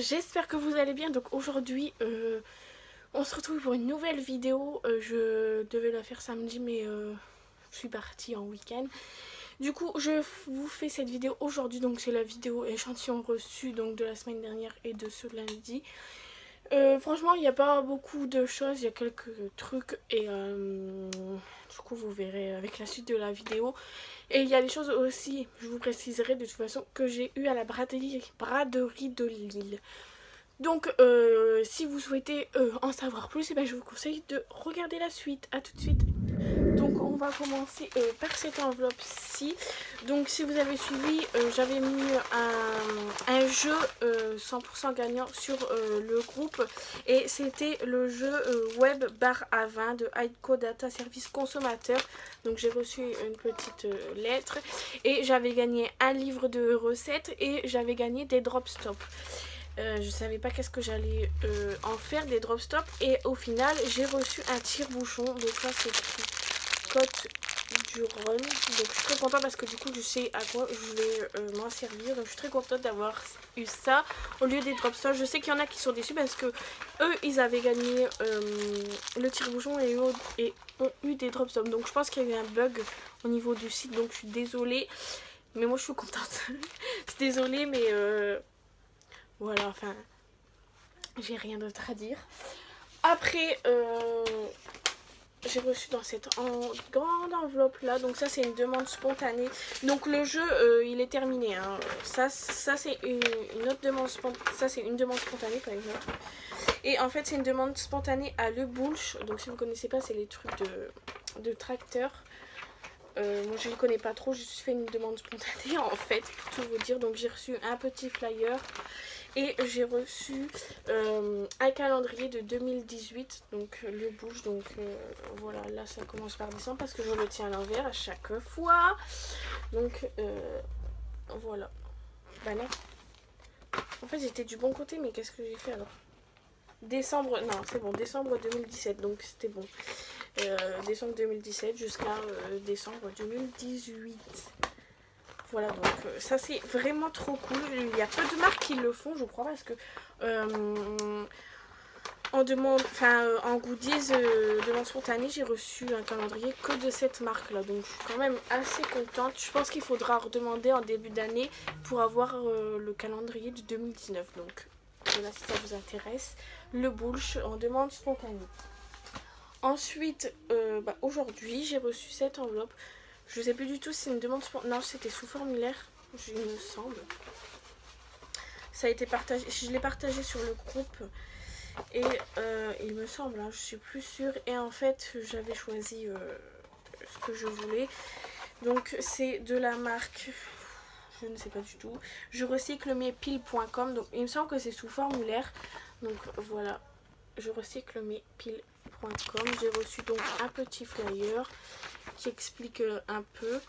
j'espère que vous allez bien. Donc aujourd'hui on se retrouve pour une nouvelle vidéo. Je devais la faire samedi mais je suis partie en week-end. Du coup je vous fais cette vidéo aujourd'hui. Donc c'est la vidéo échantillon reçu donc de la semaine dernière et de ce lundi. Franchement il n'y a pas beaucoup de choses, il y a quelques trucs et du coup vous verrez avec la suite de la vidéo. Et il y a des choses aussi, je vous préciserai de toute façon, que j'ai eu à la braderie de Lille. Donc si vous souhaitez en savoir plus, et ben, je vous conseille de regarder la suite. A tout de suite. Donc on va commencer par cette enveloppe-ci. Donc si vous avez suivi, j'avais mis un jeu 100% gagnant sur le groupe. Et c'était le jeu web bar à 20 de Heidco Data Service Consommateur. Donc j'ai reçu une petite lettre. Et j'avais gagné un livre de recettes et j'avais gagné des drop stop. Je savais pas qu'est-ce que j'allais en faire des drop stop. Et au final j'ai reçu un tire-bouchon. Donc ça c'est Côte du Rhône. Donc je suis très contente parce que du coup je sais à quoi je vais m'en servir. Donc je suis très contente d'avoir eu ça au lieu des drop stop. Je sais qu'il y en a qui sont déçus parce que eux ils avaient gagné le tire-bouchon et ont eu des drop stop. Donc je pense qu'il y a eu un bug au niveau du site. Donc je suis désolée. Mais moi je suis contente. Je suis désolée mais voilà, enfin j'ai rien d'autre à dire. Après j'ai reçu dans cette grande enveloppe là, donc ça c'est une demande spontanée. Donc le jeu il est terminé hein. Ça c'est une autre demande spontanée. Ça c'est une demande spontanée pas une autre. Et en fait c'est une demande spontanée à Le Boulch. Donc si vous connaissez pas, c'est les trucs de tracteur. Moi je ne connais pas trop, j'ai juste fait une demande spontanée en fait pour tout vous dire. Donc j'ai reçu un petit flyer. Et j'ai reçu un calendrier de 2018, donc Le Boulch. Donc voilà, là ça commence par décembre parce que je le tiens à l'envers à chaque fois. Donc voilà. Bah non. En fait j'étais du bon côté, mais qu'est-ce que j'ai fait alors? Décembre, non c'est bon, décembre 2017, donc c'était bon. Décembre 2017 jusqu'à décembre 2018. Voilà, donc ça c'est vraiment trop cool. Il y a peu de marques qui le font, je crois, parce que en goodies demande spontanée, j'ai reçu un calendrier que de cette marque là. Donc je suis quand même assez contente. Je pense qu'il faudra redemander en début d'année pour avoir le calendrier de 2019. Donc voilà, si ça vous intéresse, Le Boulch en demande spontanée. Ensuite, aujourd'hui j'ai reçu cette enveloppe. Je sais plus du tout si c'est une demande spontanée. Non, c'était sous formulaire, il me semble. Ça a été partagé. Je l'ai partagé sur le groupe. Et il me semble, hein, je suis plus sûre. Et en fait, j'avais choisi ce que je voulais. Donc, c'est de la marque... Je ne sais pas du tout. Je recycle mes piles.com. Donc, il me semble que c'est sous formulaire. Donc, voilà. Je recycle mes piles.com. J'ai reçu donc un petit flyer qui explique un peu.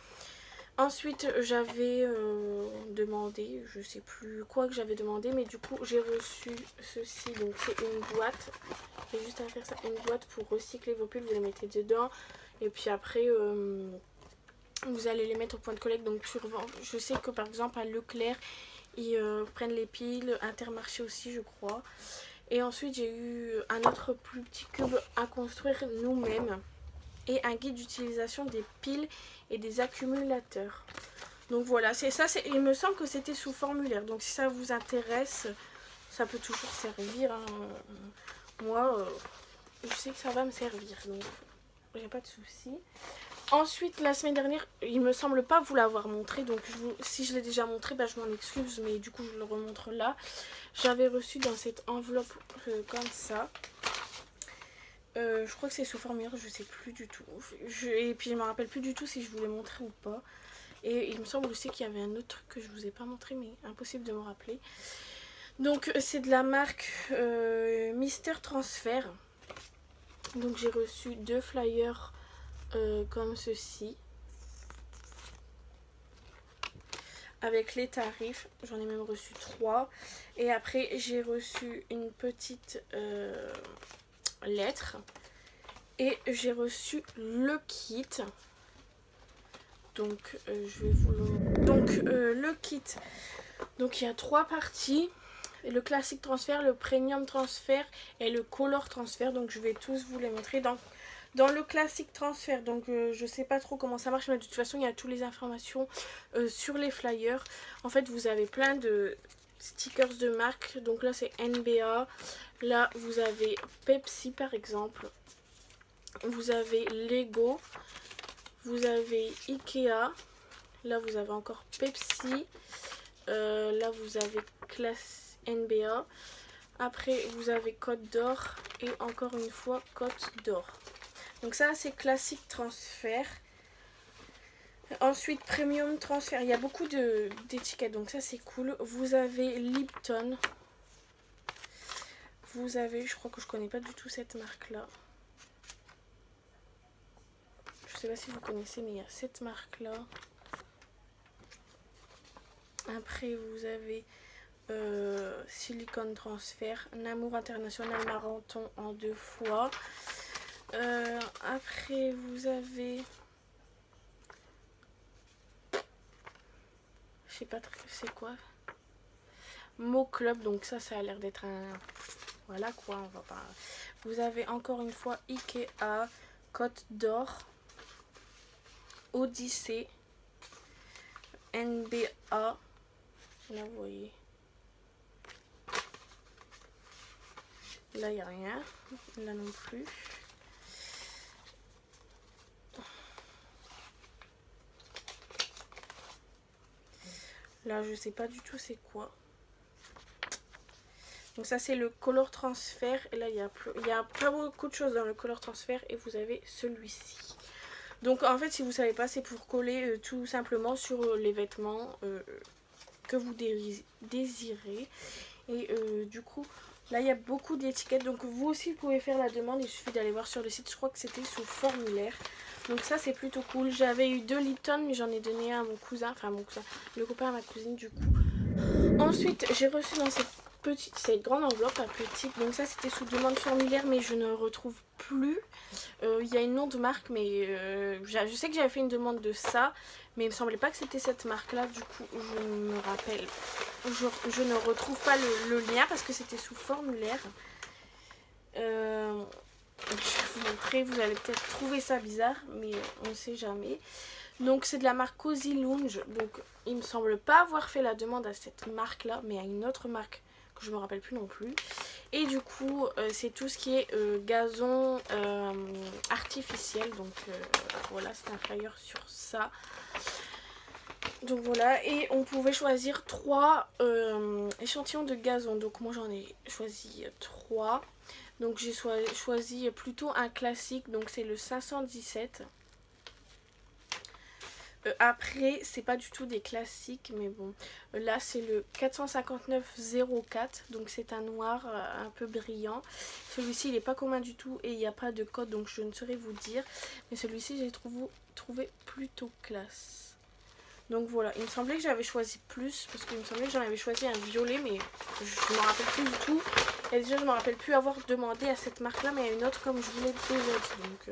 Ensuite j'avais demandé, je sais plus quoi que j'avais demandé, mais du coup j'ai reçu ceci. Donc c'est une boîte, il y a juste à faire ça, une boîte pour recycler vos piles. Vous les mettez dedans et puis après vous allez les mettre au point de collecte. Donc je sais que par exemple à Leclerc ils prennent les piles, Intermarché aussi je crois. Et ensuite j'ai eu un autre plus petit cube à construire nous-mêmes et un guide d'utilisation des piles et des accumulateurs. Donc voilà, c'est ça, il me semble que c'était sous formulaire. Donc si ça vous intéresse, ça peut toujours servir hein. Moi je sais que ça va me servir, donc j'ai pas de soucis. Ensuite la semaine dernière, il me semble pas vous l'avoir montré, donc si je l'ai déjà montré, bah, je m'en excuse, mais du coup je le remontre là. J'avais reçu dans cette enveloppe comme ça. Je crois que c'est sous formulaire, je sais plus du tout. Et puis je me rappelle plus du tout si je vous l'ai montré ou pas. Et il me semble aussi qu'il y avait un autre truc que je vous ai pas montré, mais impossible de me rappeler. Donc c'est de la marque Mister Transfert. Donc j'ai reçu 2 flyers comme ceci. Avec les tarifs, j'en ai même reçu 3. Et après j'ai reçu une petite... lettre et j'ai reçu le kit. Donc je vais vous le... Donc le kit, donc il y a 3 parties. le classique transfert, le premium transfert et le color transfert. Donc je vais tous vous les montrer. Dans le classique transfert, donc je sais pas trop comment ça marche, mais de toute façon il y a toutes les informations sur les flyers. En fait vous avez plein de stickers de marque. Donc là c'est NBA, là vous avez Pepsi par exemple, vous avez Lego, vous avez Ikea, là vous avez encore Pepsi, là vous avez classe NBA, après vous avez Côte d'Or et encore une fois Côte d'Or. Donc ça c'est classique transfert. Ensuite premium transfert, il y a beaucoup d'étiquettes donc ça c'est cool. Vous avez Lipton, vous avez, je crois que je connais pas du tout cette marque là, je sais pas si vous connaissez mais il y a cette marque là. Après vous avez Silicone Transfert, Namour International Marathon en 2 fois. Après vous avez, je sais pas c'est quoi, Mo Club, donc ça a l'air d'être un, voilà quoi, on va pas. Vous avez encore une fois Ikea, Côte d'Or, Odyssée, NBA, là vous voyez, là il n'y a rien, là non plus. Là je sais pas du tout c'est quoi. Donc ça c'est le color transfert. Et là il y a pas beaucoup de choses dans le color transfert. Et vous avez celui-ci. Donc en fait si vous savez pas, c'est pour coller tout simplement sur les vêtements que vous désirez. Et du coup là il y a beaucoup d'étiquettes. Donc vous aussi vous pouvez faire la demande. Il suffit d'aller voir sur le site. Je crois que c'était sous formulaire. Donc ça c'est plutôt cool. J'avais eu 2 Lipton mais j'en ai donné un à mon cousin. Enfin mon cousin, le copain à ma cousine du coup. Ensuite j'ai reçu dans cette grande enveloppe, pas petite. Donc ça c'était sous demande formulaire mais je ne retrouve plus. Il y a une autre marque mais je sais que j'avais fait une demande de ça. Mais il me semblait pas que c'était cette marque là. Du coup je me rappelle. Je ne retrouve pas le lien parce que c'était sous formulaire. Je vais vous montrer, vous allez peut-être trouver ça bizarre, mais on ne sait jamais. Donc c'est de la marque Cozy Lounge. Donc il me semble pas avoir fait la demande à cette marque là, mais à une autre marque que je me rappelle plus non plus. Et du coup c'est tout ce qui est gazon artificiel. Donc voilà, c'est un flyer sur ça. Donc voilà, et on pouvait choisir 3 échantillons de gazon. Donc moi j'en ai choisi 3. Donc j'ai choisi plutôt un classique, donc c'est le 517. Après c'est pas du tout des classiques, mais bon, là c'est le 459-04, donc c'est un noir un peu brillant. Celui-ci il est pas commun du tout et il n'y a pas de code, donc je ne saurais vous dire. Mais celui-ci j'ai trouvé plutôt classe. Donc voilà, il me semblait que j'avais choisi plus, parce qu'il me semblait que j'en avais choisi un violet, mais je ne me rappelle plus du tout. Et déjà je ne me rappelle plus avoir demandé à cette marque là, mais à une autre comme je vous l'ai déjà dit. Donc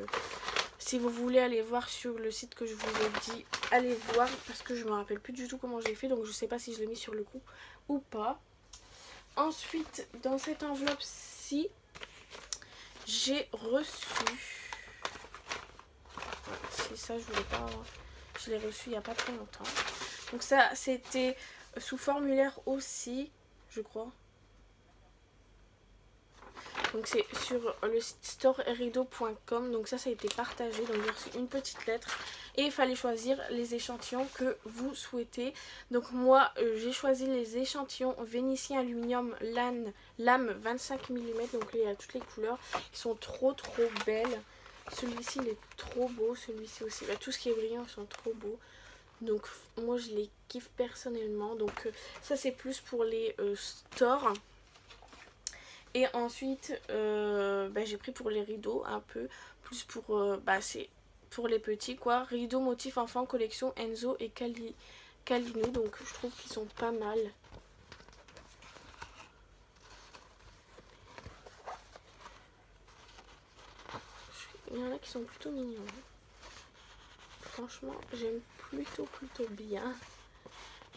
si vous voulez aller voir sur le site que je vous ai dit, allez voir, parce que je ne me rappelle plus du tout comment j'ai fait, donc je ne sais pas si je l'ai mis sur le groupe ou pas. Ensuite, dans cette enveloppe-ci, j'ai reçu, voilà, c'est ça, je voulais pas... Je l'ai reçu il n'y a pas très longtemps. Donc ça c'était sous formulaire aussi, je crois. Donc c'est sur le site storerideau.com. Donc ça a été partagé. Donc j'ai reçu une petite lettre. Et il fallait choisir les échantillons que vous souhaitez. Donc moi j'ai choisi les échantillons Vénitien Aluminium lame 25 mm. Donc il y a toutes les couleurs. Ils sont trop belles. Celui-ci il est trop beau, celui-ci aussi, bah, tout ce qui est brillant ils sont trop beaux. Donc moi je les kiffe personnellement. Donc ça c'est plus pour les stores. Et ensuite j'ai pris pour les rideaux un peu. Plus pour, c'est pour les petits quoi. Rideaux motifs enfants collection Enzo et Calino. Donc je trouve qu'ils sont pas mal. Il y en a qui sont plutôt mignons. Franchement, j'aime plutôt bien.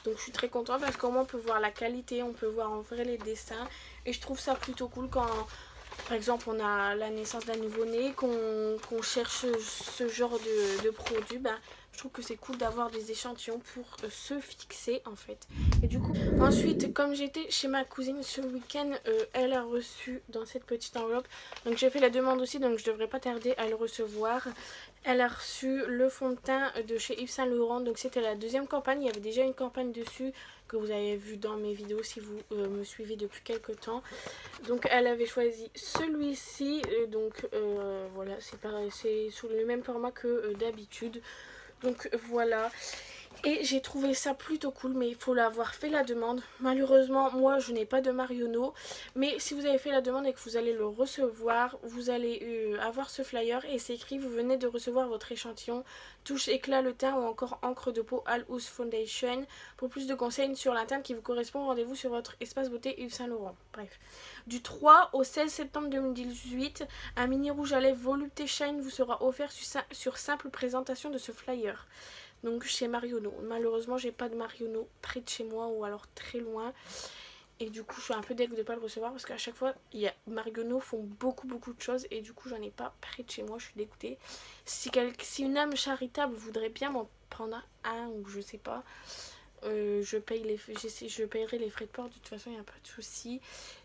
Donc je suis très contente parce qu'au moins on peut voir la qualité, on peut voir en vrai les dessins. Et je trouve ça plutôt cool quand, par exemple, on a la naissance d'un nouveau-né, qu'on cherche ce genre de produit. Ben, je trouve que c'est cool d'avoir des échantillons pour se fixer en fait. Et du coup, ensuite, comme j'étais chez ma cousine ce week-end, elle a reçu dans cette petite enveloppe. Donc j'ai fait la demande aussi, donc je devrais pas tarder à le recevoir. Elle a reçu le fond de teint de chez Yves Saint Laurent. Donc c'était la deuxième campagne. Il y avait déjà une campagne dessus que vous avez vu dans mes vidéos si vous me suivez depuis quelques temps. Donc elle avait choisi celui-ci. Donc voilà, c'est pareil, c'est sous le même format que d'habitude. Donc voilà. Et j'ai trouvé ça plutôt cool, mais il faut l'avoir fait la demande. Malheureusement, moi je n'ai pas de Marionneau. Mais si vous avez fait la demande et que vous allez le recevoir, vous allez avoir ce flyer et c'est écrit: vous venez de recevoir votre échantillon touche éclat le teint ou encore encre de peau All House Foundation. Pour plus de conseils sur la teinte qui vous correspond, rendez-vous sur votre espace beauté Yves Saint Laurent. Bref. Du 3 au 16 septembre 2018, un mini rouge à lèvres Volupté Shine vous sera offert sur simple présentation de ce flyer. Donc chez Marionneau. Malheureusement j'ai pas de Marionneau près de chez moi ou alors très loin. Et du coup je suis un peu deg de pas le recevoir parce qu'à chaque fois Marionneau font beaucoup de choses et du coup j'en ai pas près de chez moi, je suis dégoûtée. Si une âme charitable voudrait bien m'en prendre un ou je sais pas, je payerai les frais de port, de toute façon il n'y a pas de souci.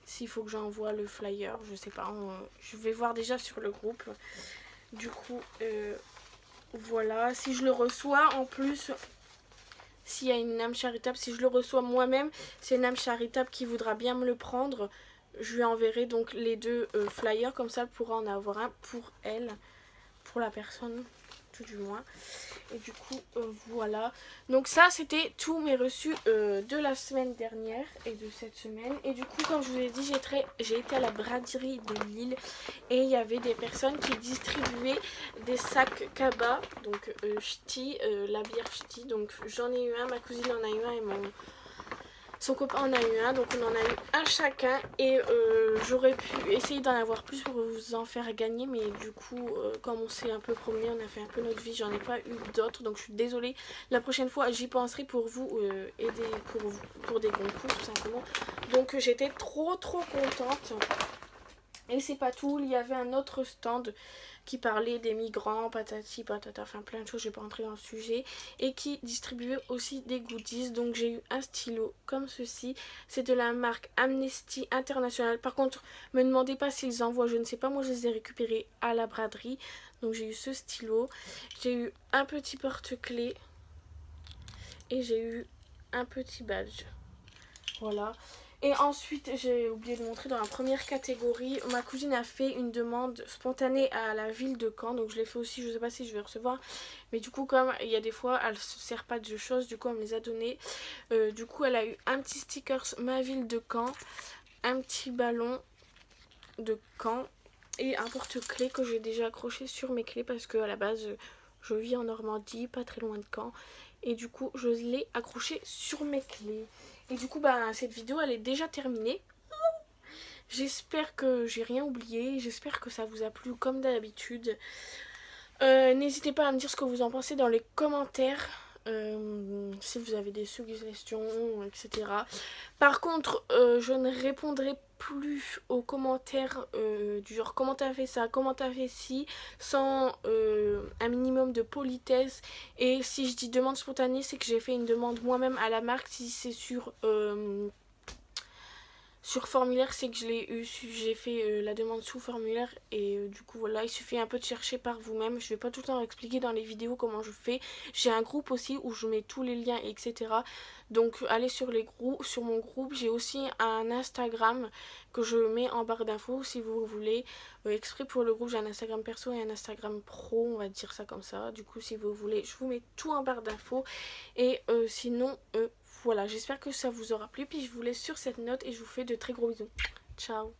S'il faut que j'envoie le flyer, je sais pas, je vais voir déjà sur le groupe. Du coup voilà, si je le reçois en plus, s'il y a une âme charitable, si je le reçois moi-même, c'est une âme charitable qui voudra bien me le prendre, je lui enverrai donc les deux flyers, comme ça elle pourra en avoir un pour elle, pour la personne tout du moins. Et du coup voilà, donc ça c'était tous mes reçus de la semaine dernière et de cette semaine. Et du coup comme je vous ai dit, j'ai été à la braderie de Lille et il y avait des personnes qui distribuaient des sacs Kaba, donc ch'ti, la bière ch'ti. Donc j'en ai eu un, ma cousine en a eu un et son copain en a eu un, donc on en a eu un chacun. Et j'aurais pu essayer d'en avoir plus pour vous en faire gagner, mais du coup comme on s'est un peu promené, on a fait un peu notre vie, j'en ai pas eu d'autres, donc je suis désolée. La prochaine fois j'y penserai pour vous aider pour des concours tout simplement. Donc j'étais trop contente. Et c'est pas tout, il y avait un autre stand qui parlait des migrants, patati patata, enfin plein de choses, je vais pas rentrer dans le sujet, et qui distribuait aussi des goodies. Donc j'ai eu un stylo comme ceci, c'est de la marque Amnesty International. Par contre, me demandez pas s'ils envoient, je ne sais pas, moi je les ai récupérés à la braderie. Donc j'ai eu ce stylo, j'ai eu un petit porte-clés et j'ai eu un petit badge. Voilà. Et ensuite, j'ai oublié de montrer dans la première catégorie, ma cousine a fait une demande spontanée à la ville de Caen. Donc je l'ai fait aussi, je sais pas si je vais recevoir. Mais du coup, comme il y a des fois, elle se sert pas de choses, du coup elle me les a données. Du coup, elle a eu un petit sticker ma ville de Caen, un petit ballon de Caen et un porte-clés que j'ai déjà accroché sur mes clés parce que à la base, je vis en Normandie, pas très loin de Caen. Et du coup, je l'ai accroché sur mes clés. Et du coup, bah, cette vidéo, elle est déjà terminée. J'espère que j'ai rien oublié. J'espère que ça vous a plu comme d'habitude. N'hésitez pas à me dire ce que vous en pensez dans les commentaires. Si vous avez des suggestions, etc. Par contre, je ne répondrai plus aux commentaires du genre comment t'as fait ça, comment t'as fait ci, sans un minimum de politesse. Et si je dis demande spontanée, c'est que j'ai fait une demande moi-même à la marque. Si c'est sur formulaire, c'est que je l'ai eu, j'ai fait la demande sous formulaire. Et du coup voilà, il suffit un peu de chercher par vous-même. Je vais pas tout le temps expliquer dans les vidéos comment je fais. J'ai un groupe aussi où je mets tous les liens, etc. Donc allez sur mon groupe. J'ai aussi un Instagram que je mets en barre d'infos si vous voulez. Exprès pour le groupe, j'ai un Instagram perso et un Instagram pro, on va dire ça comme ça. Du coup si vous voulez, je vous mets tout en barre d'infos. Et sinon voilà, j'espère que ça vous aura plu. Puis je vous laisse sur cette note et je vous fais de très gros bisous. Ciao.